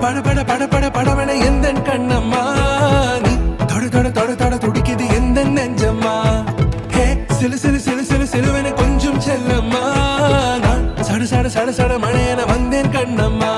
பட பட பட படவன எந்தன் கண்ணம்மா நீ தொட தொட தொட தொட துடிக்குது எந்த நெஞ்சம்மா ஹே சிலு சிலு சிலு சிலு சிலுவன கொஞ்சம் செல்லம்மா நான் சட சட சட சட மழையன வந்தேன் கண்ணம்மா